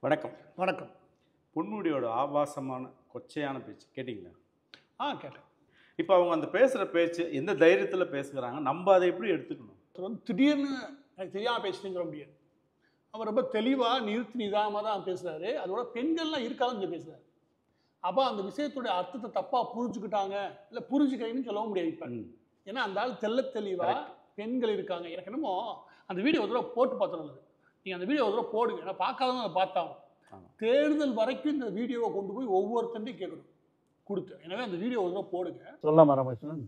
வணக்கம். வணக்கம். பொன்முடியோட ஆபாசமான கொச்சையான பேச்சு கேட்டிங்களா? கேட்டேன். இப்போ அவங்க அந்த பேசுகிற பேச்சு எந்த தைரியத்தில் பேசுகிறாங்க, நம்ம அதை எப்படி எடுத்துக்கணும்? திடீர்னு எனக்கு தெரியாமல் பேசுன்னு சொல்ல முடியாது. அவர் ரொம்ப தெளிவாக நிறுத்தி நிதானமாக தான் பேசுகிறாரு. அதோட பெண்கள்லாம் இருக்காதுன்னு சொல்லி பேசுகிறாரு. அப்போ அந்த விஷயத்துடைய அர்த்தத்தை தப்பாக புரிஞ்சுக்கிட்டாங்க, இல்லை புரிஞ்சுக்கிறீங்கன்னு சொல்லவும் முடியாது இப்போ. ஏன்னா அந்த ஆள் தெளிவாக பெண்கள் இருக்காங்க. எனக்கு என்னமோ அந்த வீடியோ ஒரு தடவை போட்டு பார்த்தா நல்லது. நீங்கள் அந்த வீடியோ ஒரு தடவை போடுங்க. ஏன்னா பார்க்காதவங்க அதை பார்த்தாங்க. தேர்தல் வரைக்கும் இந்த வீடியோவை கொண்டு போய் ஒவ்வொருத்தண்டையும் கேட்கணும் கொடுத்து. எனவே அந்த வீடியோ ஒரு தடவை போடுங்க. சொல்லாம ரமேஷன்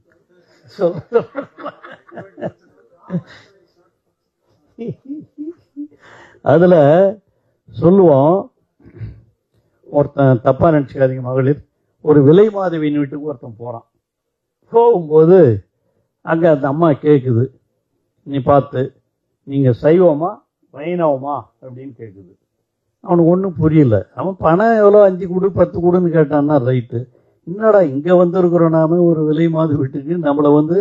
அதுல சொல்லுவோம், ஒருத்தன் தப்பா நினைச்சுக்காதீங்க மகளிர், ஒரு விலை மாதவியின் வீட்டுக்கு ஒருத்தன் போறான். போகும்போது அங்க அந்த அம்மா கேக்குது, நீ பார்த்து நீங்க சைவமா வைணவமா அப்படின்னு கேக்குது. அவனுக்கு ஒன்றும் புரியல. அவன் பணம் எவ்வளோ 5 கொடு 10 கொடுன்னு கேட்டான்னா ரைட்டு. என்னடா இங்க வந்திருக்கிறோம் நாம ஒரு விலை மாது வீட்டுக்கு, நம்மளை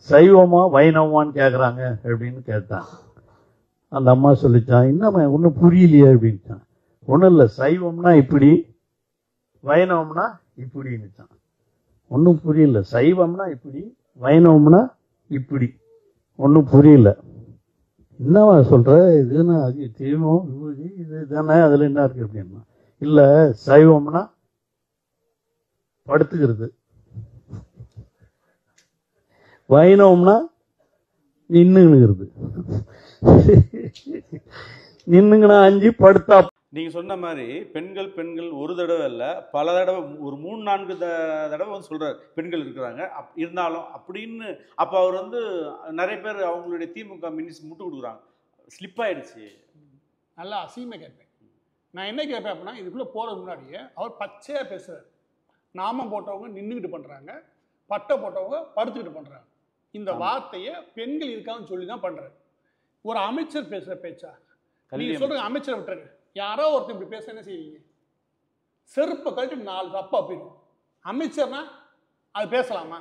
சைவமா வைணவமான்னு கேட்குறாங்க அப்படின்னு கேட்டான். அந்த அம்மா சொல்லிச்சான், இன்னும் ஒன்றும் புரியலையே அப்படின்ட்டான். ஒன்றும் இல்லை, சைவம்னா இப்படி வைணவம்னா இப்படின்னுச்சான். ஒன்றும் புரியல. சைவம்னா இப்படி வைணவம்னா இப்படி, ஒன்றும் புரியல. என்னவா சொல்ற, இதுன்னா அது தீபம் விபூதி இது தானே, அதுல என்ன இருக்கு அப்படின்னா, இல்ல சைவம்னா படுத்துக்கிறது, வைணவம்னா நின்னுங்கிறது. நின்னுங்கனா 5 படுத்தா. நீங்க சொன்ன மாதிரி பெண்கள் ஒரு தடவை இல்லை, பல தடவை, ஒரு 3-4 தடவை சொல்றாரு பெண்கள் இருக்கிறாங்க. இருந்தாலும் அப்படின்னு அப்போ அவர் நிறைய பேர் அவங்களுடைய திமுக மினிஸ்டர் முட்டு கொடுக்குறாங்க. ஸ்லிப் ஆயிடுச்சு. நல்லா அசிங்கமாக கேட்பேன். நான் என்ன கேட்பேன் அப்படின்னா, இதுக்குள்ளே போகிறதுக்கு முன்னாடியே அவர் பச்சையாக பேசுகிறார். நாமம் போட்டவங்க நின்றுக்கிட்டு பண்ணுறாங்க, பட்டை போட்டவங்க படுத்துக்கிட்டு பண்ணுறாங்க. இந்த வார்த்தையை பெண்கள் இருக்கான்னு சொல்லி தான் பண்ணுறாரு. ஒரு அமைச்சர் பேசுகிற பேச்சா? நீங்கள் சொல்கிறீங்க அமைச்சரை விட்டுருங்க. யாரோ ஒருத்தர் இப்படி பேச என்ன செய்வீங்க? செருப்பை கழட்டி 4 தப்பா போயிடும். அமைச்சர்னா அது பேசலாமா?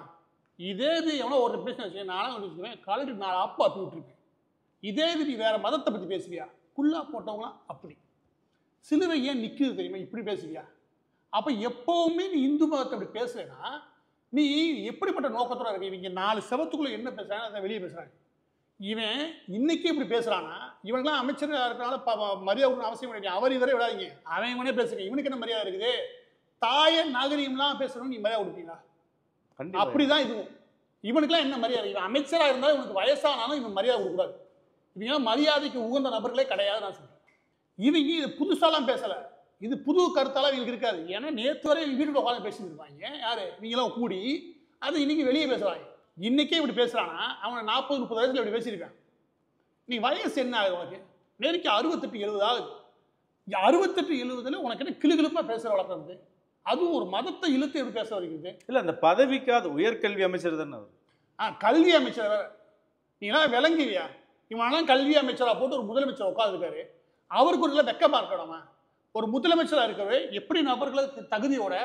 இதே இது எவனோ ஒருத்தர் பேச வச்சு நானும் வச்சுக்குவேன், கழட்டி 4 அப்பா அப்பி விட்டுருப்பேன். இதே இது நீ வேற மதத்தை பற்றி பேசுவியா? குள்ளா போட்டவங்களாம் அப்படி. சிலுவை ஏன் நிற்குது தெரியுமா? இப்படி பேசுவியா? அப்போ எப்பவுமே நீ இந்து மதத்தை அப்படி பேசுறேன்னா நீ எப்படிப்பட்ட நோக்கத்தோட இருக்க? இவங்க 4 செவத்துக்குள்ள என்ன பேசுறாங்க அதை வெளியே பேசுறாங்க. இவன் இன்னைக்கு இப்படி பேசுறானா? இவங்கெல்லாம் அமைச்சராக இருக்கிறனால மரியாதை அவசியம் கிடையாது. அவர் இவரே விடாதீங்க, அவன் இவனே பேசுறீங்க. இவனுக்கு என்ன மரியாதை இருக்குது? தாய நாகரீகம்லாம் பேசுறோம், நீ மரியாதை கொடுப்பீங்களா? அப்படிதான் இதுவும். இவனுக்குலாம் என்ன மரியாதை? இவன் அமைச்சராக இருந்தாலும் இவனுக்கு வயசானாலும் இவன் மரியாதை கொடுக்கூடாது. இவங்க மரியாதைக்கு உகந்த நபர்களே கிடையாது. நான் சொல்றேன், இவங்க இது புதுசாலாம் பேசல, இது புது கருத்தால இவங்களுக்கு இருக்காது. ஏன்னா நேற்று வரை இவங்க வீட்டுக்கு உட்காந்து பேசிட்டு இருப்பாங்க. யாரு இவங்கெல்லாம் கூடி அது இன்னைக்கு வெளியே பேசுறாங்க. இன்னைக்கே இப்படி பேசுறானா அவனை 40-30 வயசுல இப்படி பேசியிருக்கான். நீ வயசு என்ன ஆகுது உனக்கு? நேருக்கு 68-70 ஆகுது. 68-70 உனக்கு என்ன கிளுகிளுப்பா பேசுற வழக்கம் இருக்கு? அதுவும் ஒரு மதத்தை இழுத்து எப்படி பேச வைக்கிறது? இல்ல அந்த பதவிக்காது உயர்கல்வி அமைச்சர் தானே அவர். கல்வி அமைச்சர் நீங்களாம் விளங்குவியா? இவனெல்லாம் கல்வி அமைச்சரா போட்டு ஒரு முதலமைச்சர் உட்காந்துருக்காரு. அவருக்கு ஒரு வெக்கமா இருக்கணுமா? ஒரு முதலமைச்சராக இருக்கவே எப்படி நபர்களுக்கு தகுதியோட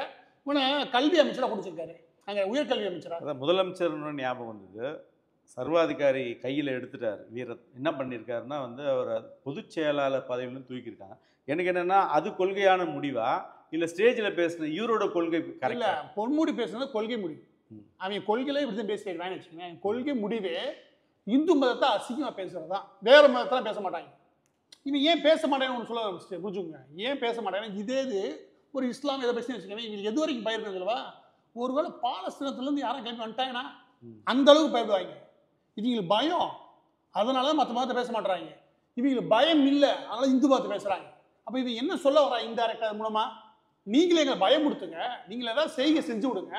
இவனை கல்வி அமைச்சராக கொடுத்துருக்காரு, அங்கே உயர்கல்வி அமைச்சராக. அதான் முதலமைச்சர்னு ஞாபகம் வந்தது. சர்வாதிகாரி கையில் எடுத்துட்டார் வீரத். என்ன பண்ணியிருக்காருன்னா அவர் பொதுச் செயலாளர் பதவியிலும் தூக்கியிருக்காங்க. எனக்கு என்னென்னா அது கொள்கையான முடிவா இல்லை ஸ்டேஜில் பேசுன இவரோட கொள்கை இல்லை? பொன்முடி பேசுனது கொள்கை முடிவு. அவங்க கொள்கையில இப்படி தான் பேசிடுவான்னு வச்சுக்கோங்க. கொள்கை முடிவே இந்து மதத்தை அசிங்கமாக பேசுறது தான். வேற மதத்தெல்லாம் பேச மாட்டாங்க. இவன் ஏன் பேச மாட்டேன்னு ஒன்று சொல்ல புரிஞ்சுங்க. ஏன் பேச மாட்டேன்னா இதே இது ஒரு இஸ்லாம் எதை பேசி வச்சுக்கோங்க. இவங்களுக்கு எது வரைக்கும் பயப்படுறது இல்லவா? ஒருவேளை பாலஸ்தீனத்துலேருந்து யாரும் கிளம்பி வந்துட்டாங்கன்னா அந்த அளவுக்கு பயப்படுவாங்க. இவங்களுக்கு பயம், அதனால தான் மற்ற மதத்தை பேச மாட்டாங்க. இவங்களுக்கு பயம் இல்லை, அதனால இந்து மதத்தை பேசுகிறாங்க. அப்போ இவன் என்ன சொல்ல வரா இன்டைரக்டா மூலமாக? நீங்களே எங்களை பயமுடுத்துங்க, நீங்களே ஏதாவது செய்கை செஞ்சு விடுங்க,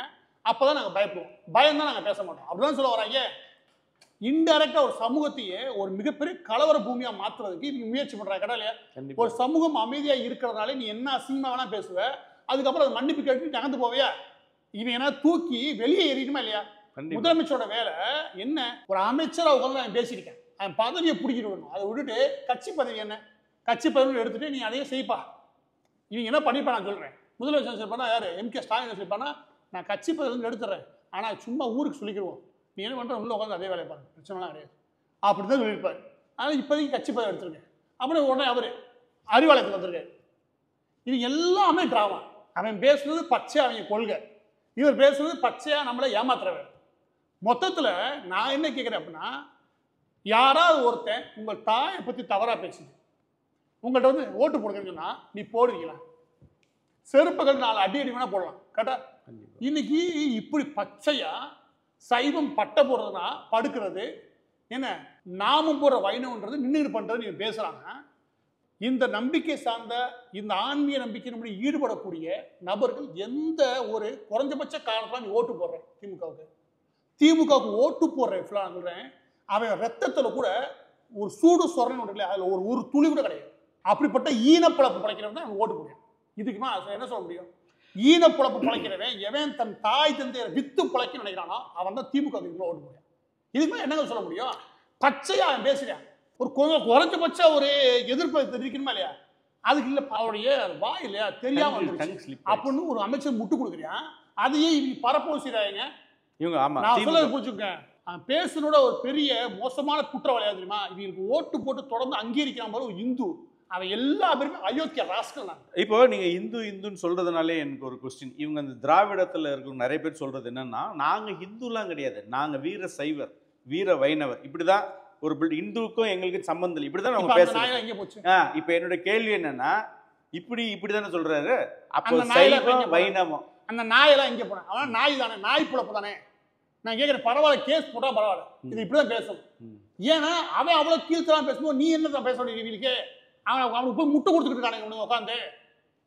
அப்போ தான் நாங்கள் பயப்படுவோம். பயம் தான் நாங்கள் பேச மாட்டோம் அப்படிதான் சொல்ல வராங்க. இன்டைரக்டா ஒரு சமூகத்தையே ஒரு மிகப்பெரிய கலவர பூமியா மாத்துறதுக்கு இவங்க முயற்சி பண்றாங்க. கடலையா ஒரு சமூகம் அமைதியா இருக்கிறதுனால நீ என்ன அசிங்கமா வேணா பேசுவ, அதுக்கப்புறம் அது மன்னிப்பு கேட்டு நகர்ந்து போவியா? இவன் என்ன தூக்கி வெளியே ஏறிடுமா இல்லையா? முதலமைச்சரோட வேலை என்ன? ஒரு அமைச்சரா உட்காந்து நான் பேசியிருக்கேன், அவன் பதவியை பிடிக்கிட்டு விடணும். அதை விட்டுட்டு கட்சி பதவி என்ன, கட்சி பதவி எடுத்துட்டு நீ அதையே செய்ப்பா. இவங்க என்ன பண்ணிப்பா? நான் சொல்றேன், முதலமைச்சர் சொல்லிப்பானா யாரு? MK ஸ்டாலின் சொல்லிப்பானா, நான் கட்சி பதவியிலிருந்து எடுத்துறேன், ஆனா சும்மா ஊருக்கு சொல்லிக்கிடுவோம், நீ என்ன பண்ற உள்ள உட்காந்து அதே வேலையை பாருங்க, பிரச்சனைலாம் கிடையாது அப்படிதான் சொல்லியிருப்பாரு. ஆனால் இப்போதைக்கு கட்சி பதவி எடுத்துருங்க. அப்புறம் உடனே அவர் அறிவாலயத்தில் வந்திருக்காரு. இது எல்லாமே டிராமா. அவன் பேசுறது பச்சையா அவங்க கொள்கை, இவர் பேசுறது பச்சையா நம்மளை ஏமாத்துறவர். மொத்தத்தில் நான் என்ன கேட்குறேன் அப்படின்னா, யாராவது ஒருத்தன் உங்கள் தாயை பற்றி தவறாக பேசுது, உங்கள்கிட்ட வந்து ஓட்டு போடுங்கன்னு சொன்னா நீ போடுவீங்களா? செருப்புகள் 4 அடி வேணா போடலாம், கரெக்டா? இன்னைக்கு இப்படி பச்சையா சைவம் பட்டை போடுறதுனா படுக்கிறது என்ன, நாமம் போடுற வைணவன்றது நின்று பண்றது நீங்க பேசுறாங்க. இந்த நம்பிக்கை சார்ந்த இந்த ஆன்மீக நம்பிக்கை நம்ம ஈடுபடக்கூடிய நபர்கள் எந்த ஒரு குறைஞ்சபட்ச காரணத்துல நீ ஓட்டு போடுற திமுகவுக்கு ஓட்டு போடுறேன் சொல்றேன், அவன் ரத்தத்துல கூட ஒரு சூடு சொரணை இல்லையா, அதுல ஒரு துளி கூட கிடையாது. அப்படிப்பட்ட ஈனப்பழப்பு பழைக்கிறவன் தான் ஓட்டு போடுவேன். இதுக்குமா என்ன சொல்ல முடியும்? ஈனப்பழப்பு பழைக்கிறவன் எவன் தன் தாய் தந்தையை வித்து பழைக்க நினைக்கிறானோ அவன் தான் திமுக ஓட்டு போடுவேன். இதுக்குமே என்னங்க சொல்ல முடியும்? பச்சையா அவன் பேசுறான், ஒரு குறைஞ்சபட்ச ஒரு எதிர்ப்பை தெரிவிக்கணுமா இல்லையா? அதுக்கு இல்ல அவருடைய வாய் இல்லையா தெரியாம அப்படின்னு ஒரு அமைச்சர் முட்டு கொடுக்குறான். அதையே இவங்க பரப்பவும் செய்றாங்க இவங்க. ஆமா, நான் சொல்ல புரிஞ்சுக்கேன். பேசுனோட ஒரு பெரிய மோசமான குற்றவாளியா தெரியுமா? இவங்களுக்கு ஓட்டு போட்டு தொடர்ந்து அங்கீகரிக்கிறான் பாரு ஒரு இந்து, அவன் எல்லா பேருமே அயோக்கிய ராஸ்கல். இப்போ நீங்க இந்துன்னு சொல்றதுனாலே எனக்கு ஒரு கொஸ்டின். இவங்க அந்த திராவிடத்துல இருக்கிற நிறைய பேர் சொல்றது என்னன்னா, நாங்க இந்துலாம் கிடையாது, நாங்க வீர சைவர் வீர வைணவர், இப்படிதான் ஒரு இந்துவுக்கும் எங்களுக்கு சம்பந்தம் இல்லை, இப்படிதான் அவங்க பேசுறாங்க. இப்ப என்னோட கேள்வி என்னன்னா, இப்படிதானே சொல்றாரு, அப்போ சைவம் வைணவம் அந்த நாயெல்லாம் எங்க போன? அவன் நாய் தானே, நாய் புழப்பு தானே. நான் கேட்கிறேன், பரவாயில்ல கேஸ் போட்டா பரவாயில்ல, இது இப்படிதான் பேசணும். ஏன்னா அவன் அவ்வளவு கீழ்த்தலாம் பேசும்போது நீ என்ன பேச வேண்டிய? அவனுக்கு போய் முட்டை கொடுத்துட்டு இருக்கானே உட்காந்து.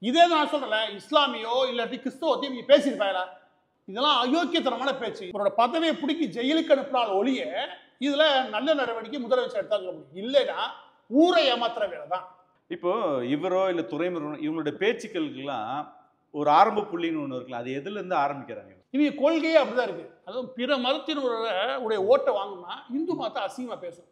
இதே நான் சொல்றல, இஸ்லாமியோ இல்லாட்டி கிறிஸ்தவத்தையும் நீங்க பேசியிருப்பாங்களா? இதெல்லாம் அயோக்கியத்தனமான பேச்சு. இவரோட பதவியை பிடிக்கி ஜெயிலுக்கு அனுப்பினால் ஒழிய இதுல நல்ல நடவடிக்கை முதலமைச்சர் எடுத்தா சொல்ல முடியும். இல்லைன்னா ஊரை ஏமாத்துற வேலை தான். இப்போ இவரோ இல்ல துறைமுருகன் இவங்களுடைய பேச்சுக்களுக்கெல்லாம் ஒரு ஆரம்ப புள்ளின்னு ஒன்று இருக்குல்ல, அது எதுல இருந்து ஆரம்பிக்கிறாங்க? இவங்க கொள்கையே அப்படிதான் இருக்கு. அதுவும் பிற மதத்தினுடைய ஓட்டை வாங்கினா இந்து மதத்தை அசிங்கமா பேசும்.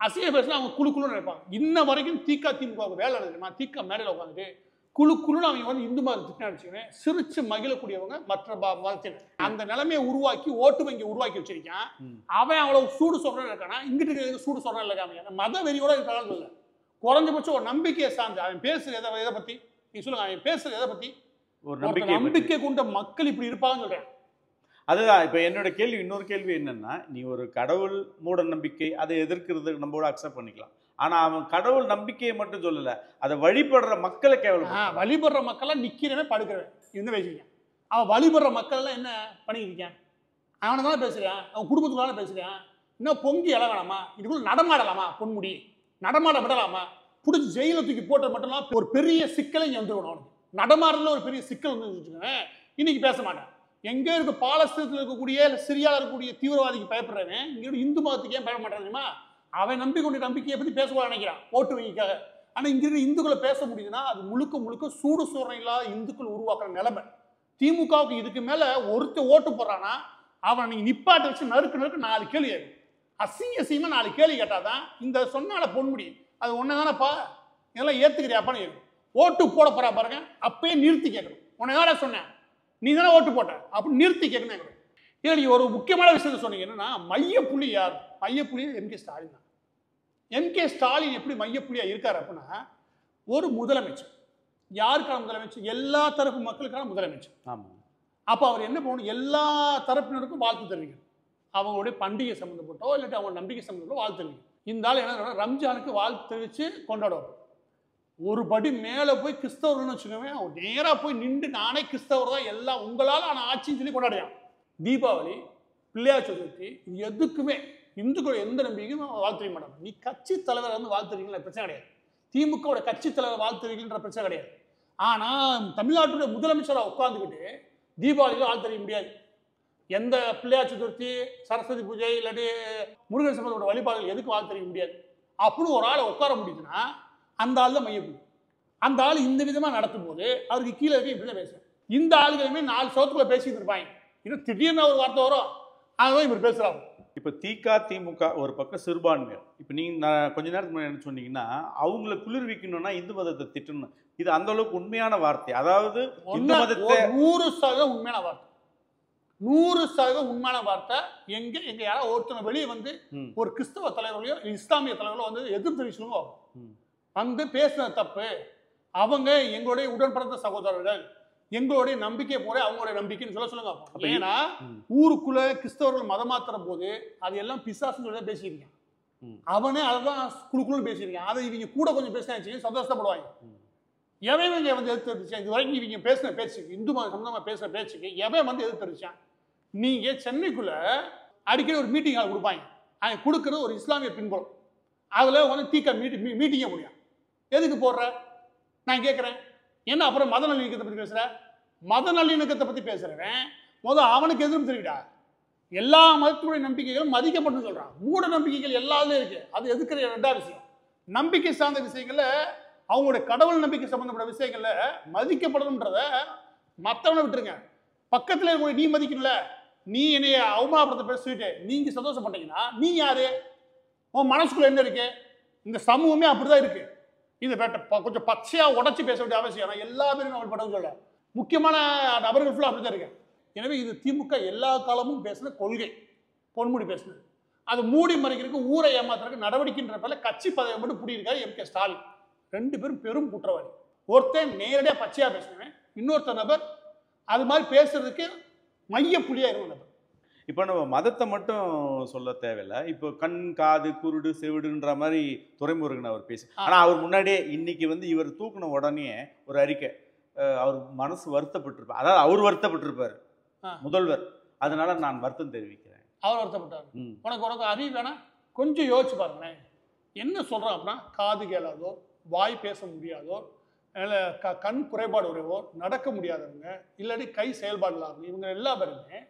அசிங்கமா பேசினா அவங்க குழுன்னு நினைப்பாங்க. இன்ன வரைக்கும் திமுக வேலை தெரியுமா? திமுக மேடையில் உட்காந்துட்டு குழுன்னு அவங்க வந்து இந்து மதத்தை அடிச்சுக்கிறேன் சிரிச்சு மகிழக்கூடியவங்க மற்ற மதத்தினர். அந்த நிலைமையை உருவாக்கி ஓட்டு வங்கி உருவாக்கி வச்சிருக்கான். அவன் அவ்வளவு சூடு சொல்றேன் இருக்கானா, இங்கிட்டு சூடு சொல்றேன் இருக்காங்க, மத வெறியோட இருக்கான்னு சொல்ல. குறைஞ்சபட்சம் ஒரு நம்பிக்கையை சார்ந்து அவன் பேசுறது எதை பத்தி நீ சொல்லுங்க, அவன் பேசுறது எதை பத்தி? ஒரு நம்பிக்கை கொண்ட மக்கள் இப்படி இருப்பாங்கன்னு சொல்றேன். அதுதான் இப்ப என்னோட கேள்வி. இன்னொரு கேள்வி என்னன்னா, நீ ஒரு கடவுள் மூட நம்பிக்கை அதை எதிர்க்கிறது நம்மளோட அக்செப்ட் பண்ணிக்கலாம். ஆனா அவன் கடவுள் நம்பிக்கையை மட்டும் சொல்லல, அதை வழிபடுற மக்களை கேவலம். வழிபடுற மக்கள்லாம் நிக்கிறவன் படுக்கிறவன் இந்த பேசிருக்கேன். அவன் வழிபடுற மக்கள் எல்லாம் என்ன பண்ணிருக்கேன்? அவனை தானே பேசுறான், அவன் குடும்பத்துக்குள்ள பேசுறான். இன்னும் பொங்கி எழ வேணாமா? இதுக்குள்ள நடமாடலாமா? பொன்முடி நடமாட விடலாமா? பிடிச்சி ஜெயில தூக்கி போட்டது மட்டும் இல்லாம ஒரு பெரிய சிக்கலை இங்க வந்துருக்கணும். அவனுக்கு நடமாடுறதுல ஒரு பெரிய சிக்கல் வந்து வச்சுக்கோங்க. இன்னைக்கு பேச மாட்டான். எங்க இருக்க பாலஸ்தீனத்தில் இருக்கக்கூடிய சிரியாவில் இருக்கக்கூடிய தீவிரவாதிக்கு பயப்படுறவன் இங்க இந்து மதத்துக்கு ஏன் பயப்பட மாட்டான் தெரியுமா? அவன் நம்பிக்கையை பத்தி பேசக்கூட நினைக்கிறான் ஓட்டு வங்கிக்காக. ஆனா இங்க இருக்க இந்துக்களை பேச முடியுதுன்னா அது முழுக்க சூடு சோரணை இல்லாத இந்துக்கள் உருவாக்குற நிலைமை. திமுகவுக்கு இதுக்கு மேல ஒருத்த ஓட்டு போடுறான்னா அவன் நீங்க நிப்பாட்ட வச்சு நறுக்கு 4 கேள்வி அசிங்கமா 4 கேள்வி கேட்டாதான் இந்த சொன்னால பொன்முடி அது ஒன்னதானப்பா இதெல்லாம் ஏத்துக்கிறியாப்பான்னு கேட்கணும். ஓட்டு போட போறா பாருங்க, அப்பயே நிறுத்தி கேட்கணும். உன்னை யாரா சொன்னேன், நீ தானே ஓட்டு போட்ட அப்படின்னு நிறுத்தி கேட்கணும். இதில் நீ ஒரு முக்கியமான விஷயத்த சொன்னீங்க, என்னன்னா மையப்புள்ளி யார்? மையப்புள்ளி எம்.கே. ஸ்டாலின் தான். எம்.கே. ஸ்டாலின் எப்படி மையப்புள்ளியா இருக்காரு அப்படின்னா, ஒரு முதலமைச்சர். யாருக்கான முதலமைச்சர்? எல்லா தரப்பு மக்களுக்கான முதலமைச்சர். ஆமாம். அப்போ அவர் என்ன பண்ணணும்? எல்லா தரப்பினருக்கும் வாழ்த்து தெரிவிக்கணும். அவங்களுடைய பண்டிகை சம்மந்தப்பட்டோ இல்லாட்டி அவங்க நம்பிக்கை சம்மந்தப்பட்டோ வாழ்த்து தெரிவிக்கணும். இந்த ஆள் என்ன ரம்ஜானுக்கு வாழ்த்து தெரிவித்து கொண்டாடுவார். ஒரு படி மேலே போய் கிறிஸ்தவர்னு வச்சுக்கோங்க, அவர் நேராக போய் நின்று நானே கிறிஸ்தவர் தான் எல்லாம் உங்களால் ஆனால் ஆட்சின்னு சொல்லி கொண்டாடுறான். தீபாவளி, பிள்ளையார் சதுர்த்தி, இது எதுக்குமே இந்துக்கள் எந்த நம்பிக்கையும் வாழ்த்துக்க மாட்டாங்க. நீ கட்சி தலைவர் வந்து வாழ்த்துறீங்களா பிரச்சனை கிடையாது. திமுகவோட கட்சி தலைவர் வாழ்த்துறீங்கன்ற பிரச்சனை கிடையாது. ஆனால் தமிழ்நாட்டுடைய முதலமைச்சராக உட்காந்துக்கிட்டு தீபாவளியில் வாழ்த்தறிய முடியாது. எந்த பிள்ளையார் சதுர்த்தி, சரஸ்வதி பூஜை இல்லாட்டி முருகன் சம்பந்தப்பட்ட வழிபாடுகள் எதுக்கு வாழ்த்தறிய முடியாது. அப்படின்னு ஒரு ஆளை உட்கார முடியுதுன்னா அந்த ஆள் தான் மையப்புள்ளி. அந்த ஆள் இந்த விதமாக நடத்தும் போது அவருக்கு கீழே இருக்க இப்படி தான் பேசுவேன். இந்த ஆளுகளுமே 4 சவத்துக்குள்ள பேசிட்டு இருப்பாங்க. இன்னும் திடீர்னு ஒரு வார்த்தை வரும், அதுதான் இவர் பேசுறாங்க. இப்போ திமுக ஒரு பக்கம் சிறுபான்மையர். இப்போ நான் கொஞ்ச நேரத்துக்கு முன்னாடி என்ன சொன்னீங்கன்னா, அவங்கள குளிர்விக்கணும்னா இந்து மதத்தை திட்டணும். இது அந்த அளவுக்கு உண்மையான வார்த்தை. அதாவது 100% உண்மையான வார்த்தை. 100% உண்மையான வார்த்தை. எங்க யாராவது ஒருத்தனை வெளியே வந்து ஒரு கிறிஸ்தவ தலைவர்களையோ இஸ்லாமிய தலைவர்களோ வந்து எதிர்ப்பு தெரிவிச்சுங்க. வந்து பேசுனது தப்பு, அவங்க எங்களுடைய உடன் பிறந்த சகோதரர்கள், எங்களுடைய நம்பிக்கை போல அவங்களுடைய நம்பிக்கைன்னு சொல்லுங்க. ஏன்னா ஊருக்குள்ள கிறிஸ்தவர்கள் மதம் மாத்துற போது அது எல்லாம் பிசாசுன்னு சொல்லி பேசியிருக்கேன். அவனே அதான் குழுக்குள்ள பேசியிருக்கேன். அதை இவங்க கூட கொஞ்சம் பேசினா சந்தோஷப்படுவாங்க. எவன் வந்து எதிர்த்துருச்சான் இது வரைக்கும் இவங்க பேசின பேச்சுக்கு, இந்து மத சம்பந்தமா பேசுற பேச்சுக்கு எவன் வந்து எதிர்த்துருச்சான்? நீங்க சென்னைக்குள்ள அடிக்கடி ஒரு மீட்டிங் ஆள் கொடுப்பாங்க. அவங்க கொடுக்குறது ஒரு இஸ்லாமிய பின்புலம். அதுல வந்து மீட்டிங்க முடியும். எதுக்கு போடுற? நான் கேட்குறேன், என்ன அப்புறம் மத நல்லிணக்கத்தை பற்றி பேசுகிற? மத நல்லிணக்கத்தை பற்றி பேசுகிறவன் முதல் அவனுக்கு எதிர்ப்பு தெரிவிடா. எல்லா மதத்துடைய நம்பிக்கைகளும் மதிக்கப்பட்டு சொல்கிறான். மூட நம்பிக்கைகள் எல்லாத்துலேயும் இருக்குது. அது எதுக்குற ரெண்டாவது விஷயம். நம்பிக்கை சார்ந்த விஷயங்களில் அவங்களுடைய கடவுள் நம்பிக்கை சம்மந்தப்பட்ட விஷயங்களில் மதிக்கப்படணுன்றத மற்றவனை விட்டுருங்க. பக்கத்தில் இருக்கக்கூடிய நீ மதிக்கணும்ல, நீ என்னைய அவமானப்படுத்த பேசிட்டு நீங்கள் சந்தோஷப்பட்டீங்கன்னா நீ யாரு? உன் மனசுக்குள்ள என்ன இருக்கு? இந்த சமூகமே அப்படிதான் இருக்கு. இது கொஞ்சம் பச்சையா உடச்சி பேச வேண்டிய அவசியம். ஆனால் எல்லா பேரும் நம்ம படம் சொல்ல முக்கியமான நபர்கள் ஃபுல்லாக அப்படிதான் இருக்கு. எனவே இது திமுக எல்லா காலமும் பேசுன கொள்கை, பொன்முடி பேசுனது. அது மூடி மறைக்கிறதுக்கு ஊரை ஏமாத்துறதுக்கு நடவடிக்கைன்ற பேர்ல கட்சி பதவி மட்டும் பிடிக்காரு எம்.கே. ஸ்டாலின். ரெண்டு பேரும் பெரும் குற்றவாளி. ஒருத்தன் நேரடியாக பச்சையா பேசுவேன், இன்னொருத்த நபர் அது மாதிரி பேசுறதுக்கு மைய புள்ளியா இருக்கும் நபர். இப்போ நம்ம மதத்தை மட்டும் சொல்ல தேவையில்லை. இப்போ கண் காது குருடு செவிடுன்ற மாதிரி துரைமுருகன் அவர் பேசி, ஆனால் அவர் முன்னாடியே இன்னைக்கு வந்து இவர் தூக்குன உடனே ஒரு அறிக்கை, அவர் மனசு வருத்தப்பட்டிருப்பார். அதாவது அவர் வருத்தப்பட்டிருப்பார் முதல்வர், அதனால நான் வருத்தம் தெரிவிக்கிறேன். அவர் வருத்தப்பட்டார். உனக்கு அறிவு வேணா கொஞ்சம் யோசிச்சு பாருங்களேன். என்ன சொல்றான் அப்படின்னா, காது கேளாதோர், வாய் பேச முடியாதோர், கண் குறைபாடு உடையவோர், நடக்க முடியாதவங்க, இல்லாட்டி கை செயல்பாடு இல்லாமல் இவங்க எல்லா பேருமே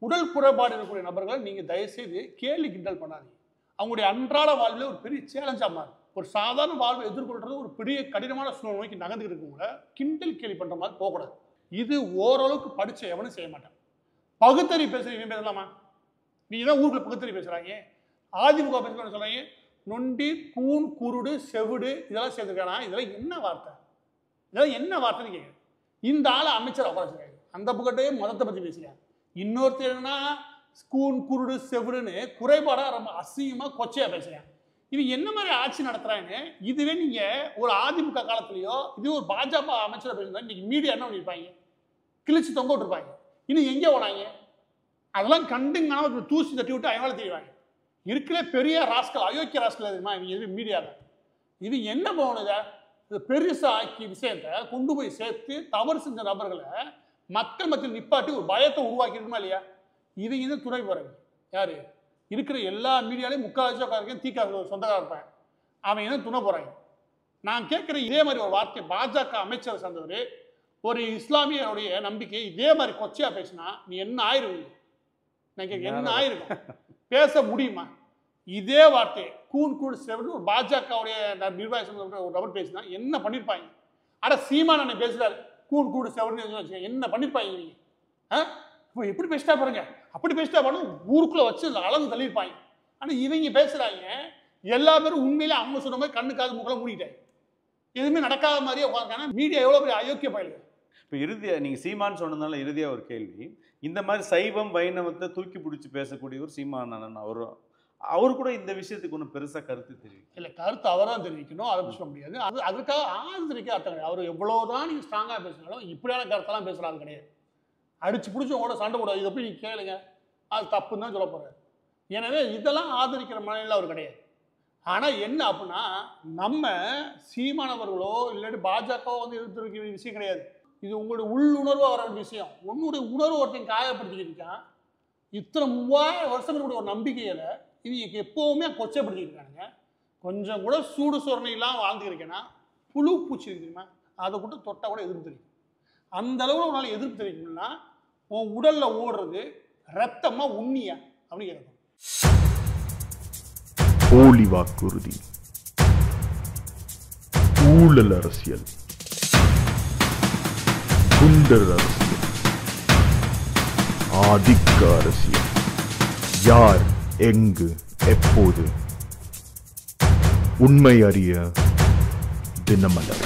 உடல் குறைபாடு இருக்கக்கூடிய நபர்களை நீங்க தயவுசெய்து கேலி கிண்டல் பண்ணாதீங்க. அவங்களுடைய அன்றாட வாழ்வில் ஒரு பெரிய சேலஞ்சா மாறும். ஒரு சாதாரண வாழ்வை எதிர்கொள்றது ஒரு பெரிய கடினமான சூழ்நிலை நோக்கி நகர்ந்துட்டு இருக்கவங்கள கிண்டல் கேலி பண்ற மாதிரி போகக்கூடாது. இது ஓரளவுக்கு படிச்ச எவனும் செய்ய மாட்டான். பகுத்தறி பேசுறீங்க பேசலாமா? நீ தான் ஊருக்குள்ள பகுத்தறி பேசுறாங்க, அதிமுக பேசுறாங்க சொல்றாங்க, நொண்டி கூன் குருடு செவிடு இதெல்லாம் சேர்த்துருக்கானா? இதெல்லாம் என்ன வார்த்தை? இதெல்லாம் என்ன வார்த்தைன்னு கேட்குறேன். இந்த ஆளை அமைச்சர் உட்கார அந்த பக்கத்தையே மதத்தை பத்தி பேசுறாங்க. இன்னொருத்தர் என்னன்னா கூன் குருடு செவிடுன்னு குறைபாடா ரொம்ப அசிங்கமா கொச்சையா பேசுறாங்க. இது என்ன மாதிரி ஆட்சி நடத்துறாங்க? இதுவே நீங்க ஒரு அதிமுக காலத்திலயோ இது ஒரு பாஜக அமைச்சரை பேசுறா இன்னைக்கு மீடியா என்ன பண்ணிருப்பாங்க? கிழிச்சு தொங்க விட்டுருப்பாங்க. இன்னும் எங்கே போனாங்க? அதெல்லாம் கண்டுங்கன்னா தூசி தட்டி விட்டு அவங்கள தெரிவாங்க. இருக்கிற பெரிய ராஸ்கல், அயோக்கிய ராஸ்கல் தெரியுமா இது மீடியாவில். இது என்ன போனதா? இது பெருசா ஆக்கி விஷயத்தை கொண்டு போய் சேர்த்து தவறு செஞ்ச நபர்களை மக்கள் மத்தியில் நிப்பாட்டி ஒரு பயத்தை உருவாக்கிருக்குமா இல்லையா? இது துணை போறாங்க. யாரு இருக்கிற எல்லா மீடியாலையும் முக்கால்வாசி உட்காருக்கேன் தீக்கா சொந்தக்கார இருப்பேன். அவன் என்ன துணை போறாங்க. நான் கேட்குற இதே மாதிரி ஒரு வார்த்தை பாஜக அமைச்சர் சார்ந்தவர் ஒரு இஸ்லாமியருடைய நம்பிக்கை இதே மாதிரி கொச்சையா பேசினா நீ என்ன ஆயிருவீங்க? நான் கேட்க என்ன ஆயிருக்கும்? பேச முடியுமா? இதே வார்த்தை கூன் கூடு செவன் ஒரு பாஜகவுடைய நிர்வாக ஒரு நபர் பேசினா என்ன பண்ணிருப்பாங்க? அட சீமான் பேசுறாரு கூன் கூடு செவன் என்ன பண்ணிருப்பாங்க நீங்க? எப்படி பேசிட்டா பாருங்க, அப்படி பேசிட்டா பாருங்க ஊருக்குள்ள வச்சு அளவு தள்ளியிருப்பாங்க. ஆனா இவங்க பேசுறாங்க எல்லா பேரும் உண்மையிலே அவங்க சொன்ன மாதிரி கண்ணுக்காது மூக்கெல்லாம் மூடிட்டாங்க. எதுவுமே நடக்காத மாதிரியே உட்காந்துருக்காங்க. மீடியா எவ்வளவு பெரிய அயோக்கிய பயிலுங்க. இப்போ இறுதியாக நீங்கள் சீமான் சொன்னதுனால இறுதியாக ஒரு கேள்வி, இந்த மாதிரி சைவம் வைணவத்தை தூக்கி பிடிச்சி பேசக்கூடிய ஒரு சீமான் அண்ணன் அவர் கூட இந்த விஷயத்துக்கு ஒன்றும் பெருசாக கருத்து தெரிவிக்கும் இல்லை. கருத்து அவர் தான் தெரிவிக்கணும், அதை சொல்ல முடியாது. அதுக்காக ஆதரிக்க அர்த்தம் கிடையாது. அவர் எவ்வளோதான் நீங்கள் ஸ்ட்ராங்காக பேசினாலும் இப்படியான கருத்தெல்லாம் பேசுகிறாங்க கிடையாது. அடிச்சு பிடிச்சவங்களோட சண்டை கூடாது, இதை போய் நீங்கள் கேளுங்க, அது தப்புன்னு தான் சொல்ல போகிறார். எனவே இதெல்லாம் ஆதரிக்கிற மனநிலையில் அவர் கிடையாது. ஆனால் என்ன அப்படின்னா நம்ம சீமானவர்களோ இல்லாட்டி பாஜகவோ வந்து எதிர்த்து விஷயம் கிடையாது. இது உங்களுடைய உள்ளுணர்வாக வர வேண்டிய விஷயம். உன்னுடைய உணர்வு ஒருத்தன் காயப்படுத்திக்கிட்டான். இத்தனை 3000 வருஷங்களுடைய ஒரு நம்பிக்கையில் இவங்க எப்போவுமே கொச்சைப்படுத்திக்கிட்டானுங்க. கொஞ்சம் கூட சூடு சொரணையெல்லாம் வாழ்ந்துருக்கேன்னா புழு பூச்சி இருக்குமா அதை கூட தொட்டால் கூட எதிர்ப்பு தெரியும். அந்த அளவில் உன்னால் எதிர்ப்பு தெரிவிக்கணும்னா உன் உடலில் ஓடுறது ரத்தமா உண்ணியா அப்படின்னு கேட்கணும். போலி வாக்குறுதி, ஊழல் அரசியல், குண்டர் அரசியல், ஆதிக்க அரசியல், யார் எங்கு எப்போது, உண்மை அறிய தினமலர்.